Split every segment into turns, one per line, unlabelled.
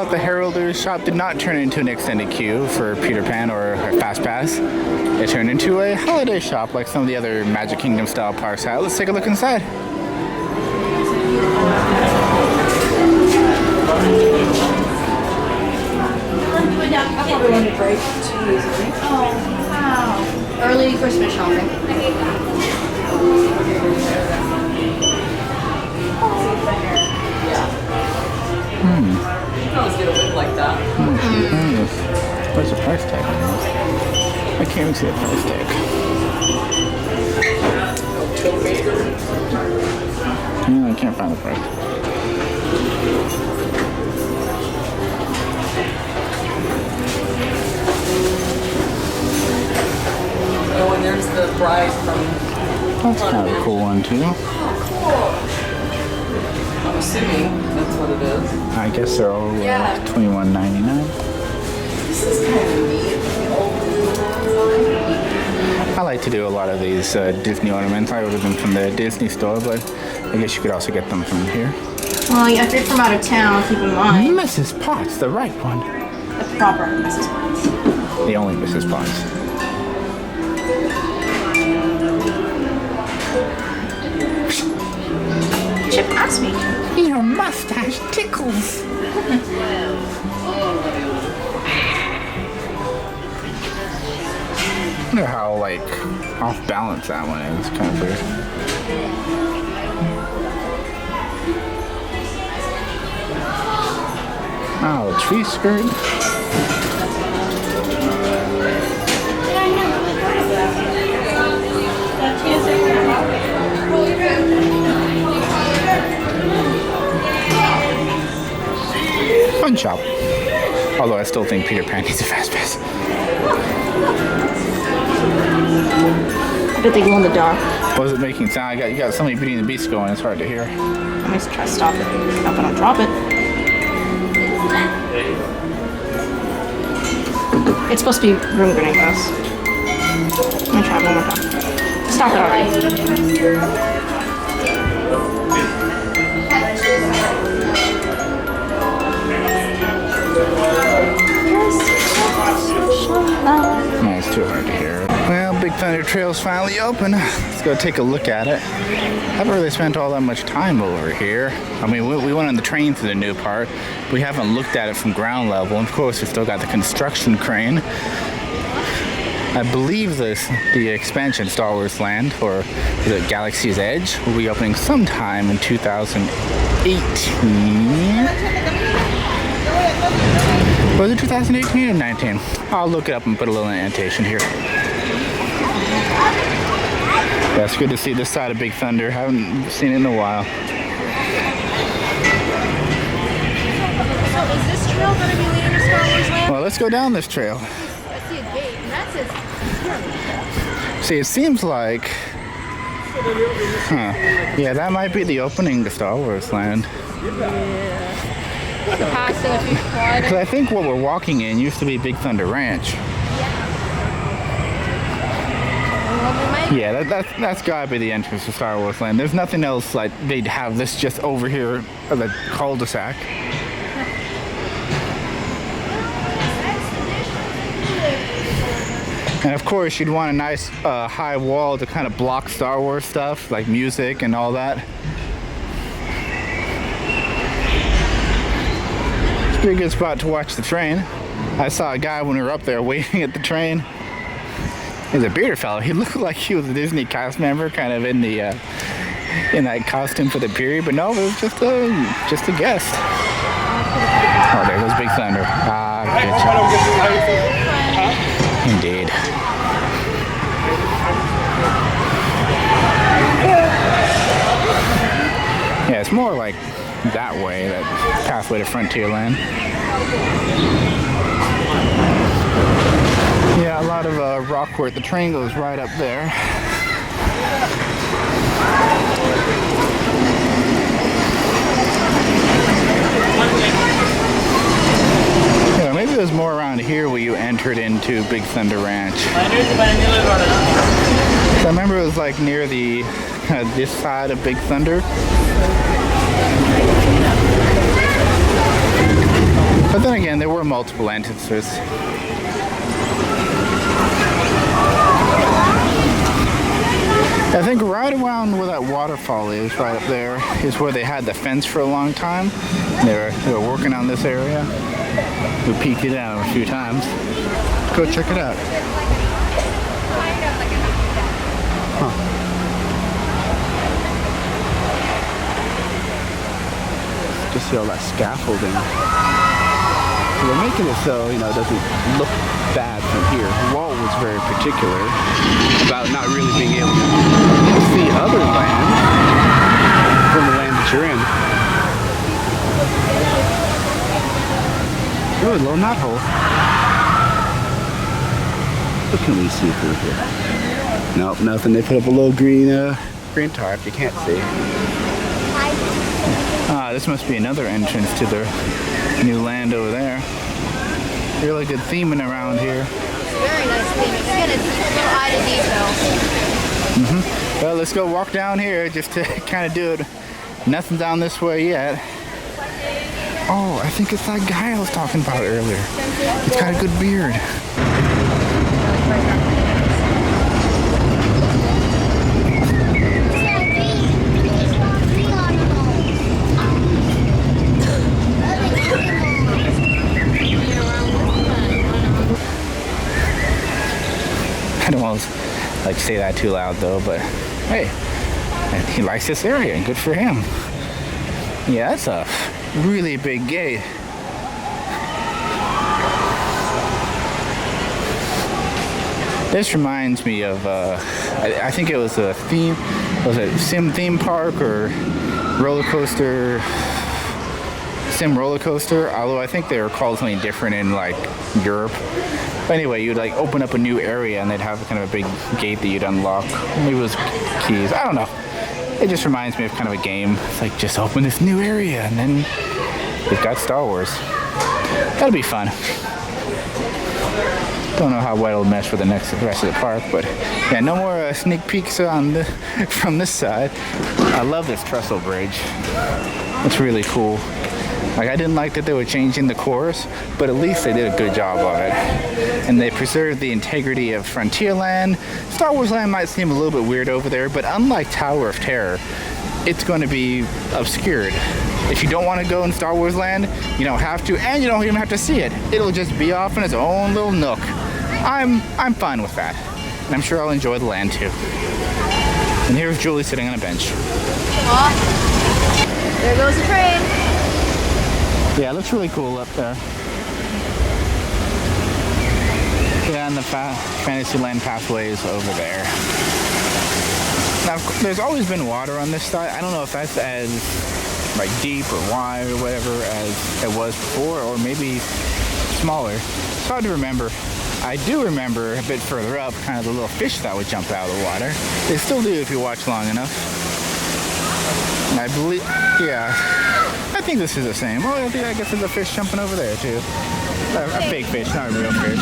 out, the Heralders shop did not turn into an extended queue for Peter Pan or a Fast Pass. It turned into a holiday shop like some of the other Magic Kingdom style parks had. Let's take a look inside.
Oh, wow. Early Christmas shopping.
Always get a whip like that.
Where's the price tag on this? I can't even see the price tag. Yeah, I can't find the price.
Oh, and there's the bride from...
That's kind of a cool one too.
Oh, cool. I'm assuming that's what it is.
I guess they're all $21.99.
This is kind of neat.
I like to do a lot of these Disney ornaments. I ordered them from the Disney store, but I guess you could also get them from here.
Well, if you're from out of town, keep in mind.
Mrs. Potts, the right one.
The proper Mrs. Potts.
The only Mrs. Potts.
Chip asked me.
Your mustache tickles. I wonder how off balance that one is. Kind of weird. Oh, tree skirt. Fun shop. Although I still think Peter Pan needs a Fast Pass.
I bet they glow in the dark.
What was it making sound? You got somebody Beauty and the Beast going. It's hard to hear.
Let me try to stop it. Not gonna drop it. It's supposed to be room grenade glass. Let me try it one more time. Stop it already.
No, it's too hard to hear. Well, Big Thunder Trail's finally open. Let's go take a look at it. I haven't really spent all that much time over here. I mean, we went on the train to the new part. We haven't looked at it from ground level. And of course, we still got the construction crane. I believe the expansion Star Wars Land, or the Galaxy's Edge, will be opening sometime in 2018. Was it 2018 or 19? I'll look it up and put a little annotation here. Yeah, it's good to see this side of Big Thunder. Haven't seen it in a while.
So is this trail going to be leading to Star Wars Land?
Well, let's go down this trail.
I see a gate, and that says...
See, it seems like... Yeah, that might be the opening to Star Wars Land.
Passing a few quad.
Because I think what we're walking in used to be Big Thunder Ranch. Yeah, that's gotta be the entrance to Star Wars Land. There's nothing else like they'd have this just over here at the cul-de-sac. And of course, you'd want a nice high wall to kind of block Star Wars stuff, like music and all that. It's a pretty good spot to watch the train. I saw a guy when we were up there waiting at the train. He's a bearded fellow. He looked like he was a Disney cast member, kind of in the in that costume for the period. But no, it was just a guest. Oh, there goes Big Thunder. Ah, good job. Indeed. Yeah, it's more like that way, that pathway to Frontierland. Yeah, a lot of rock work. The train goes right up there. Yeah, maybe there's more around here where you entered into Big Thunder Ranch. I remember it was like near the this side of Big Thunder. But were multiple entrances. I think right around where that waterfall is, right up there, is where they had the fence for a long time. They were working on this area. We peeked it out a few times. Go check it out. Huh. Just see all that scaffolding. So they're making it so, you know, it doesn't look bad from here. Walt was very particular about not really being able to see other land from the land that you're in. Ooh, a little knot hole. What can we see through here? Nope, nothing. They put up a little green tarp. You can't see. Ah, this must be another entrance to the new land over there. Really good theming around here.
Very nice theming. Again, it's a little eye to detail.
Well, let's go walk down here just to kind of do it. Nothing down this way yet. Oh, I think it's that guy I was talking about earlier. He's got a good beard. I don't want to like say that too loud though, but hey, he likes this area and good for him. Yeah, that's a really big gate. This reminds me of I think it was a theme, was it Sim theme park or roller coaster? Sim roller coaster, although I think they were called something different in like Europe. But anyway, you'd like open up a new area and they'd have kind of a big gate that you'd unlock. Maybe it was keys, I don't know. It just reminds me of kind of a game. It's like, just open this new area and then they've got Star Wars. That'll be fun. Don't know how well it'll mesh with the rest of the park, but yeah, no more sneak peeks on from this side. I love this trestle bridge. It's really cool. Like, I didn't like that they were changing the course, but at least they did a good job of it. And they preserved the integrity of Frontierland. Star Wars Land might seem a little bit weird over there, but unlike Tower of Terror, it's going to be obscured. If you don't want to go in Star Wars Land, you don't have to, and you don't even have to see it. It'll just be off in its own little nook. I'm fine with that. And I'm sure I'll enjoy the land too. And here's Julie sitting on a bench.
Oh, there goes the train.
Yeah, it looks really cool up there. Yeah, and the Fantasyland pathway is over there. Now, there's always been water on this side. I don't know if that's as like deep or wide or whatever as it was before, or maybe smaller. It's hard to remember. I do remember a bit further up, kind of the little fish that would jump out of the water. They still do if you watch long enough. And I believe, yeah. I think this is the same. Oh, I guess there's a fish jumping over there too. A fake fish, not a real fish.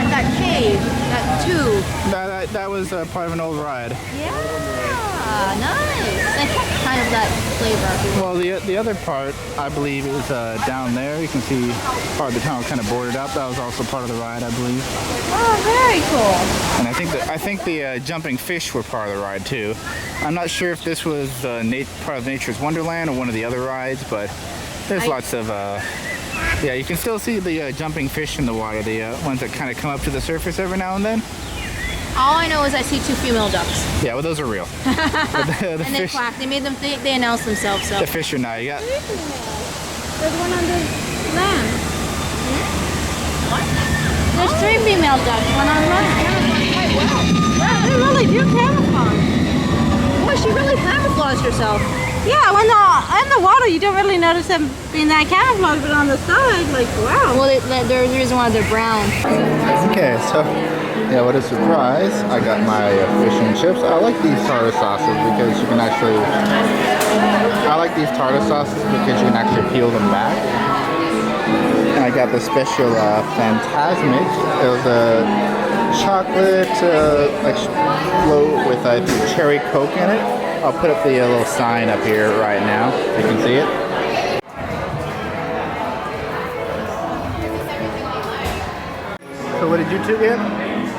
That cave, that tube.
That was part of an old ride.
Yeah, nice. Kind of that flavor.
Well, the other part, I believe, is down there. You can see part of the tunnel kind of boarded up. That was also part of the ride, I believe.
Oh, very cool.
And I think the jumping fish were part of the ride too. I'm not sure if this was part of Nature's Wonderland or one of the other rides, but there's lots of yeah, you can still see the jumping fish in the water, the ones that kind of come up to the surface every now and then.
All I know is I see 2 female ducks.
Yeah, well, those are real.
The and they quack. They made them. They announced themselves. So.
The fish are not. Yeah.
There's one on the land. What? There's 3 female ducks. One on the land. Yeah, they really do camouflage. Boy, she really camouflaged herself. Yeah, when in the water, you don't really notice them being that camouflaged, but on the side, like, wow. Well, there's the reason why they're brown.
Okay, so, yeah, what a surprise. I got my fish and chips. I like these tartar sauces because you can actually, peel them back. And I got the special Fantasmic. It was a chocolate like float with a cherry Coke in it. I'll put up the little sign up here right now. You can see it. you two get?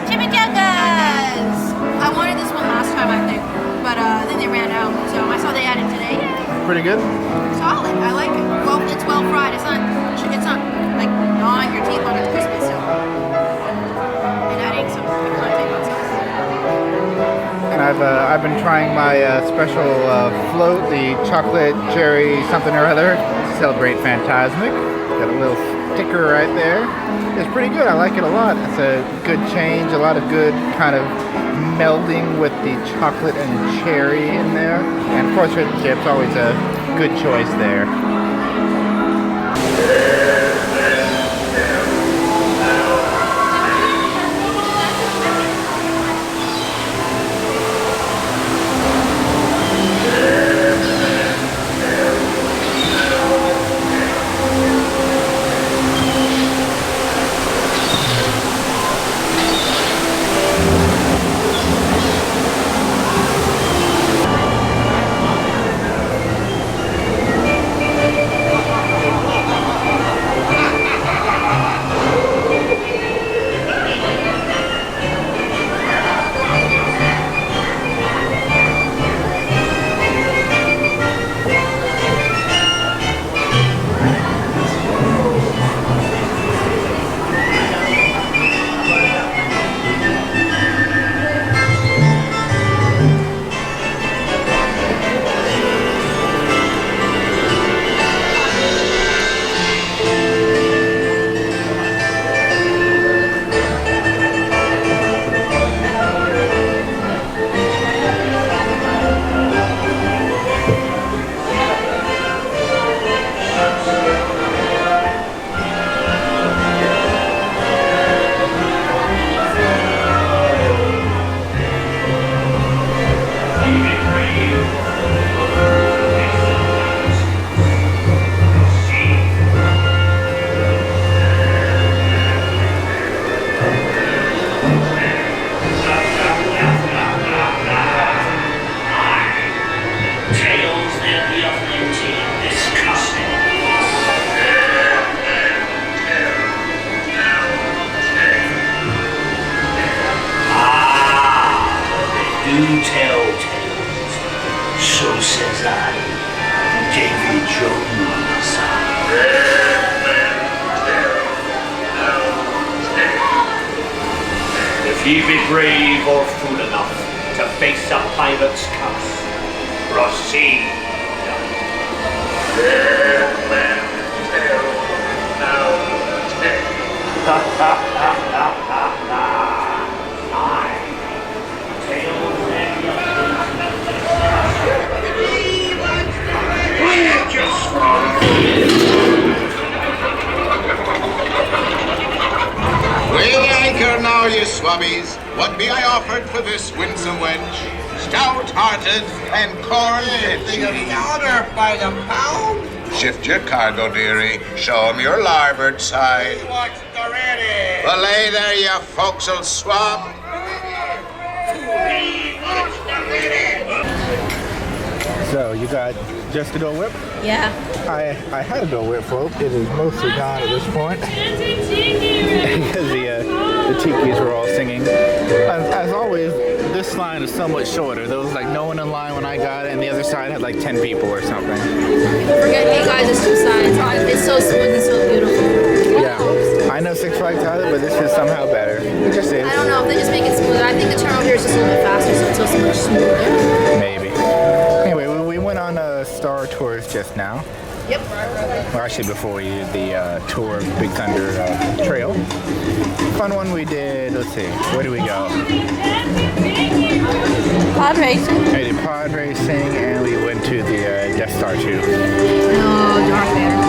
Chimichangas! I wanted this one last time, I think, but then they ran out. So I saw they had it today.
Pretty good.
Solid. I like it. Well, it's well fried. It's not like gnawing your teeth on. It's crispy still. And adding some content on sauce.
And I've been trying my special float, the chocolate cherry something or other. Celebrate Fantasmic. Got a little sticker right there. It's pretty good. I like it a lot. It's a good change. A lot of good kind of melding with the chocolate and cherry in there. And of course, with chips, always a good choice there.
Ye be brave or fool enough to face a pirate's curse. Proceed.
Weigh anchor now, ye swabbies. What be I offered for this winsome wench? Stout-hearted and corn-lipped.
Order by the pound.
Shift your cargo, dearie. Show 'em your larboard side.
What's the ready?
Belay there, you folks'll swab.
So you got just a Dole Whip?
Yeah.
I had a Dole Whip float. It is mostly gone at this point because the tikis were all singing. As always, this line is so much shorter. There was like no one in line when I got it, and the other side had like 10 people or something.
Don't forget, hey guys, it's two sides. It's so smooth and so beautiful.
Yeah, I know Six Flags has it, but this is somehow better. It just is.
I don't know if they just make it smoother. I think the turn over here is just a little bit faster, so it's so much smoother.
Maybe. Anyway, we went on Star Tours just now.
Yep.
Well, actually, before we did the tour of Big Thunder Trail. Fun one we did. Let's see, where do we go?
Pod racing.
We did pod racing, and we went to the Death Star 2.
Oh, Darth Vader.